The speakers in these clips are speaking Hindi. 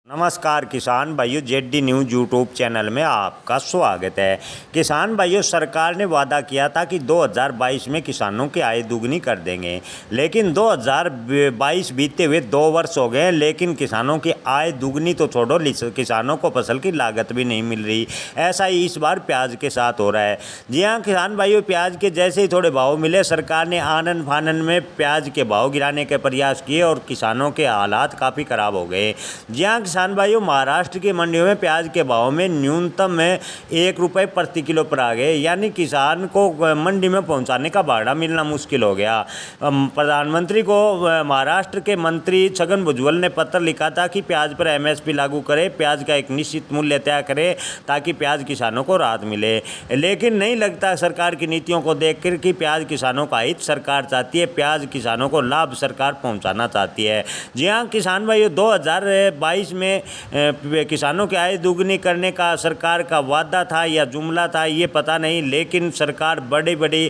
नमस्कार किसान भाइयों, जेडी न्यूज़ यूट्यूब चैनल में आपका स्वागत है। किसान भाइयों, सरकार ने वादा किया था कि 2022 में किसानों की आय दुगनी कर देंगे, लेकिन 2022 बीतते हुए 2 वर्ष हो गए, लेकिन किसानों की आय दुगनी तो छोड़ो, किसानों को फसल की लागत भी नहीं मिल रही। ऐसा ही इस बार प्याज के साथ हो रहा है। जी हाँ किसान भाइयों, प्याज के जैसे ही थोड़े भाव मिले, सरकार ने आनन फानन में प्याज के भाव गिराने के प्रयास किए और किसानों के हालात काफ़ी ख़राब हो गए। जी हाँ किसान भाइयों, महाराष्ट्र की मंडियों में प्याज के भाव में न्यूनतम में 1 रुपये प्रति किलो पर आ गए, यानी किसान को मंडी में पहुंचाने का भाड़ा मिलना मुश्किल हो गया। प्रधानमंत्री को महाराष्ट्र के मंत्री छगन भुजबल ने पत्र लिखा था कि प्याज पर एमएसपी लागू करे, प्याज का एक निश्चित मूल्य तय करे ताकि प्याज किसानों को राहत मिले। लेकिन नहीं लगता सरकार की नीतियों को देखकर कि प्याज किसानों का हित सरकार चाहती है, प्याज किसानों को लाभ सरकार पहुँचाना चाहती है। जी हाँ किसान भाइयों, 2022 में किसानों की आय दुगनी करने का सरकार का वादा था या जुमला था ये पता नहीं, लेकिन सरकार बड़े बड़े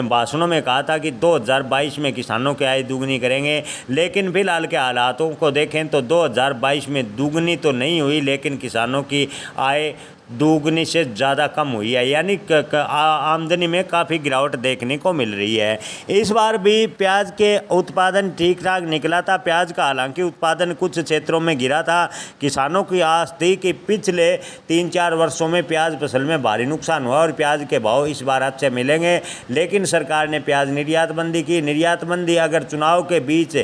भाषणों में कहा था कि 2022 में किसानों की आय दुगनी करेंगे। लेकिन फिलहाल के हालातों को देखें तो 2022 में दुगनी तो नहीं हुई, लेकिन किसानों की आय दुगनी से ज़्यादा कम हुई है, यानी आमदनी में काफ़ी गिरावट देखने को मिल रही है। इस बार भी प्याज के उत्पादन ठीक ठाक निकला था। प्याज का हालांकि उत्पादन कुछ क्षेत्रों में गिरा था। किसानों की आस थी कि पिछले 3-4 वर्षों में प्याज फसल में भारी नुकसान हुआ और प्याज के भाव इस बार अच्छे मिलेंगे, लेकिन सरकार ने प्याज निर्यात बंदी की। निर्यात बंदी अगर चुनाव के बीच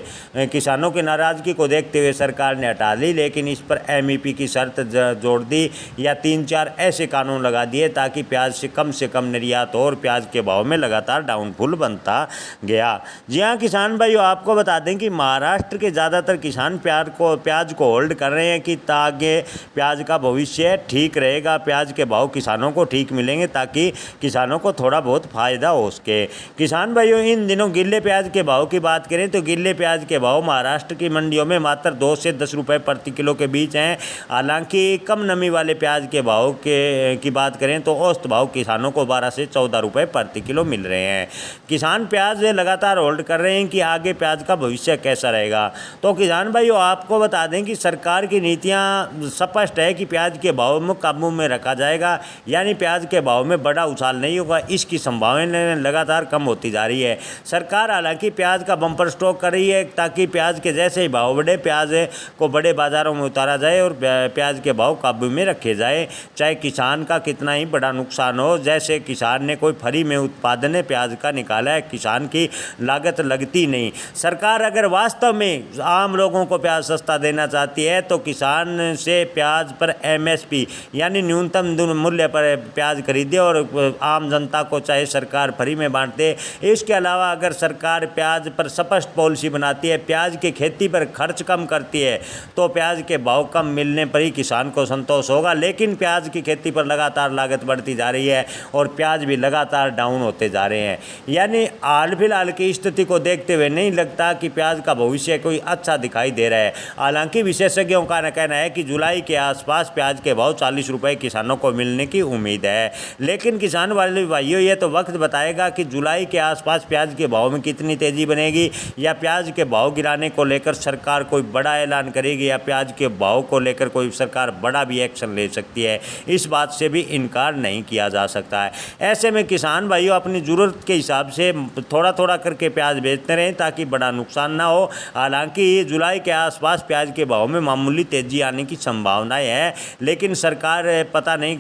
किसानों की नाराज़गी को देखते हुए सरकार ने हटा ली, लेकिन इस पर एमईपी की शर्त जोड़ दी या 3-4 ऐसे कानून लगा दिए ताकि प्याज से कम निर्यात हो और प्याज के भाव में लगातार डाउनफॉल बनता गया। जी हाँ किसान भाइयों, आपको बता दें कि महाराष्ट्र के ज़्यादातर किसान प्याज को होल्ड कर रहे हैं कि ताकि प्याज का भविष्य ठीक रहेगा, प्याज के भाव किसानों को ठीक मिलेंगे ताकि किसानों को थोड़ा बहुत फ़ायदा हो सके। किसान भाइयों, इन दिनों गिल्ले प्याज के भाव की बात करें तो गिल्ले प्याज के भाव महाराष्ट्र की मंडियों में मात्र 2 से 10 रुपये प्रति किलो के बीच हैं। हालांकि कम नमी वाले प्याज के भाव की बात करें तो औसत भाव किसानों को 12 से 14 रुपये प्रति किलो मिल रहे हैं। किसान प्याज लगातार होल्ड कर रहे हैं कि आगे प्याज का भविष्य कैसा रहेगा। तो किसान भाइयों, आपको बता दें कि सरकार की नीतियां स्पष्ट है कि प्याज के भाव में काबू में रखा जाएगा, यानी प्याज के भाव में बड़ा उछाल नहीं होगा। इसकी संभावना लगातार कम होती जा रही है। सरकार हालांकि प्याज का बम्पर स्टॉक कर रही है ताकि प्याज के जैसे ही भाव बढ़े, प्याज को बड़े बाजारों में उतारा जाए और प्याज के भाव काबू में रखे जाए, चाहे किसान का कितना ही बड़ा नुकसान हो। जैसे किसान ने कोई फ्री में उत्पादन प्याज का निकाला है, किसान की लागत लगती नहीं। सरकार अगर वास्तव में आम लोगों को प्याज सस्ता देना चाहती है तो किसान से प्याज पर एमएसपी यानी न्यूनतम मूल्य पर प्याज खरीदे और आम जनता को चाहे सरकार फ्री में बांट दे। इसके अलावा अगर सरकार प्याज पर स्पष्ट पॉलिसी बनाती है, प्याज की खेती पर खर्च कम करती है, तो प्याज के भाव कम मिलने पर ही किसान को संतोष होगा। लेकिन प्याज की खेती पर लगातार लागत बढ़ती जा रही है और प्याज भी लगातार डाउन होते जा रहे हैं, यानी हाल फिलहाल की स्थिति को देखते हुए नहीं लगता कि प्याज का भविष्य कोई अच्छा दिखाई दे रहा है। हालांकि विशेषज्ञों का कहना है कि जुलाई के आसपास प्याज के भाव 40 रुपये किसानों को मिलने की उम्मीद है। लेकिन किसान वाले भाइयों, ये तो वक्त बताएगा कि जुलाई के आसपास प्याज के भाव में कितनी तेज़ी बनेगी, या प्याज के भाव गिराने को लेकर सरकार कोई बड़ा ऐलान करेगी, या प्याज के भाव को लेकर कोई सरकार बड़ा भी एक्शन ले सकती है। इस बात से भी इनकार नहीं किया जा सकता है। ऐसे में किसान भाइयों अपनी ज़रूरत के हिसाब से थोड़ा थोड़ा करके प्याज बेचते रहें ताकि बड़ा नुकसान ना हो। हालांकि जुलाई के आसपास प्याज के भाव में मामूली तेज़ी आने की संभावनाएं है, लेकिन सरकार पता नहीं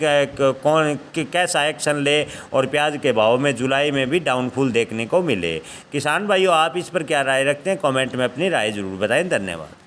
कौन कैसा एक्शन ले और प्याज के भाव में जुलाई में भी डाउनफॉल देखने को मिले। किसान भाइयों, आप इस पर क्या राय रखते हैं? कमेंट में अपनी राय ज़रूर बताएं। धन्यवाद।